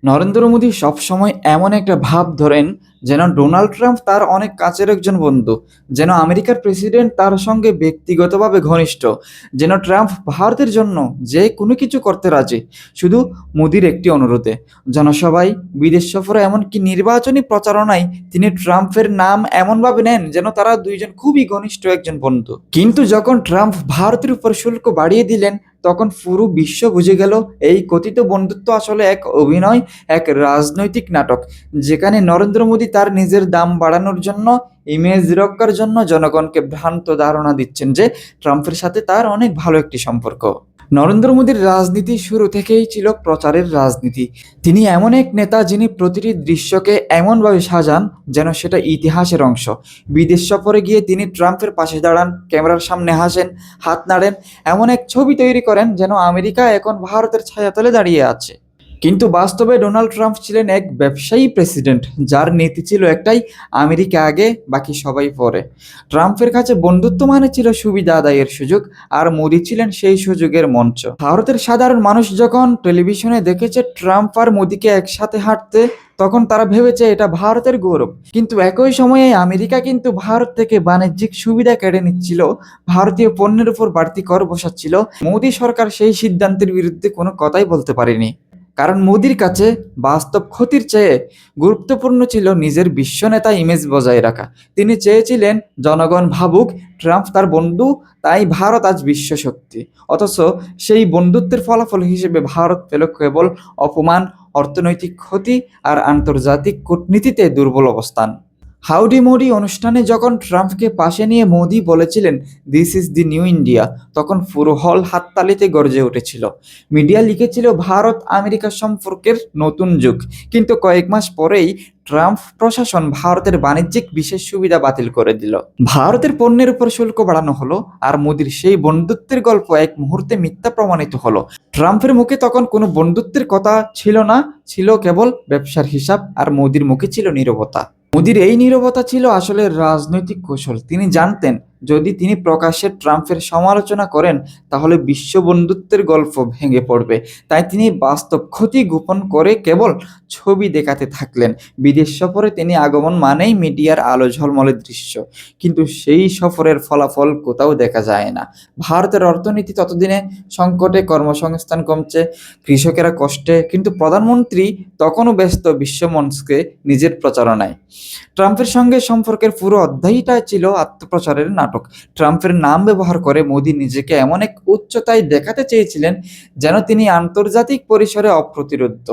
নরেন্দ্র মোদী সবসময় এমন একটা ভাব ধরেন যেন ডোনাল্ড ট্রাম্প তার অনেক কাছের একজন বন্ধু, যেন আমেরিকার প্রেসিডেন্ট তার সঙ্গে ব্যক্তিগতভাবে ঘনিষ্ঠ, যেন ট্রাম্প ভারতের জন্য যে কোনো কিছু করতে রাজি, শুধু মোদির একটি অনুরোধে। জনসভায়, বিদেশ সফরে, এমনকি নির্বাচনী প্রচারণায় তিনি ট্রাম্পের নাম এমনভাবে নেন যেন তারা দুইজন খুবই ঘনিষ্ঠ একজন বন্ধু। কিন্তু যখন ট্রাম্প ভারতের উপর শুল্ক বাড়িয়ে দিলেন, তখন পুরো বিশ্ব বুঝে গেল এই কথিত বন্ধুত্ব আসলে এক অভিনয়, এক রাজনৈতিক নাটক, যেখানে নরেন্দ্র মোদী তার নিজের দাম বাড়ানোর জন্য, ইমেজ রক্ষার জন্য জনগণকে ভ্রান্ত ধারণা দিচ্ছেন যে ট্রাম্পের সাথে তার অনেক ভালো একটি সম্পর্ক। নরেন্দ্র মোদীর রাজনীতি শুরু থেকেই ছিল প্রচারের রাজনীতি। তিনি এমন এক নেতা যিনি প্রতিটি দৃশ্যকে এমনভাবে সাজান যেন সেটা ইতিহাসের অংশ। বিদেশ সফরে গিয়ে তিনি ট্রাম্পের পাশে দাঁড়ান, ক্যামেরার সামনে হাসেন, হাত নাড়েন, এমন এক ছবি তৈরি করেন যেন আমেরিকা এখন ভারতের ছায়াতলে দাঁড়িয়ে আছে। কিন্তু বাস্তবে ডোনাল্ড ট্রাম্প ছিলেন এক ব্যবসায়ী প্রেসিডেন্ট, যার নীতি ছিল একটাই: আমেরিকা আগে, বাকি সবাই পরে। ট্রাম্পের কাছে বন্ধুত্ব মানে ছিল সুবিধা আদায়ের সুযোগ, আর মোদি ছিলেন সেই সুযোগের মঞ্চ। ভারতের সাধারণ মানুষ যখন টেলিভিশনে দেখেছে ট্রাম্প আর মোদিকে একসাথে হাঁটতে, তখন তারা ভেবেছে এটা ভারতের গৌরব। কিন্তু একই সময়ে আমেরিকা কিন্তু ভারত থেকে বাণিজ্যিক সুবিধা কেড়ে নিচ্ছিল, ভারতীয় পণ্যের উপর বাড়তি কর বসাচ্ছিল। মোদি সরকার সেই সিদ্ধান্তের বিরুদ্ধে কোনো কথাই বলতে পারেনি, কারণ মোদির কাছে বাস্তব ক্ষতির চেয়ে গুরুত্বপূর্ণ ছিল নিজের বিশ্বনেতা ইমেজ বজায় রাখা। তিনি চেয়েছিলেন জনগণ ভাবুক ট্রাম্প তার বন্ধু, তাই ভারত আজ বিশ্ব শক্তি। অথচ সেই বন্ধুত্বের ফলাফল হিসেবে ভারত পেল কেবল অপমান, অর্থনৈতিক ক্ষতি আর আন্তর্জাতিক কূটনীতিতে দুর্বল অবস্থান। হাউডি মোদি অনুষ্ঠানে যখন ট্রাম্পকে পাশে নিয়ে মোদি বলেছিলেন this is the new India, তখন পুরো হল হাততালিতে গর্জে উঠেছিল। মিডিয়া লিখেছিল ভারত আমেরিকা সম্পর্কের নতুন যুগ। কিন্তু কয়েক মাস পরেই ট্রাম্প প্রশাসন ভারতের বাণিজ্যিক বিশেষ সুবিধা বাতিল করে দিল। ভারতের পণ্যের উপর শুল্ক বাড়ানো হলো, আর মোদির সেই বন্ধুত্বের গল্প এক মুহূর্তে মিথ্যা প্রমাণিত হলো। ট্রাম্পের মুখে তখন কোনো বন্ধুত্বের কথা ছিল না, ছিল কেবল ব্যবসার হিসাব, আর মোদির মুখে ছিল নীরবতা। মোদির এই নীরবতা ছিল আসলে রাজনৈতিক কৌশল। তিনি জানতেন যদি তিনি প্রকাশ্যে ট্রাম্পের সমালোচনা করেন তাহলে বিশ্ব বন্ধুত্বের গল্প ভেঙে পড়বে। তাই তিনি বাস্তব ক্ষতি গোপন করে কেবল ছবি দেখাতে থাকলেন। বিদেশ সফরে তিনি আগমন মানেই মিডিয়ার আলো ঝলমলের দৃশ্য, কিন্তু সেই সফরের ফলাফল কোথাও দেখা যায় না। ভারতের অর্থনীতি ততদিনে সংকটে, কর্মসংস্থান কমছে, কৃষকেরা কষ্টে, কিন্তু প্রধানমন্ত্রী তখনও ব্যস্ত বিশ্বমঞ্চকে নিজের প্রচারণায়। ট্রাম্পের সঙ্গে সম্পর্কের পুরো অধ্যায়টা ছিল আত্মপ্রচারের নাটক। ট্রাম্পের নাম ব্যবহার করে মোদি নিজেকে এমন এক উচ্চতায় দেখাতে চেয়েছিলেন যেন তিনি আন্তর্জাতিক পরিসরে অপ্রতিরোধ্য।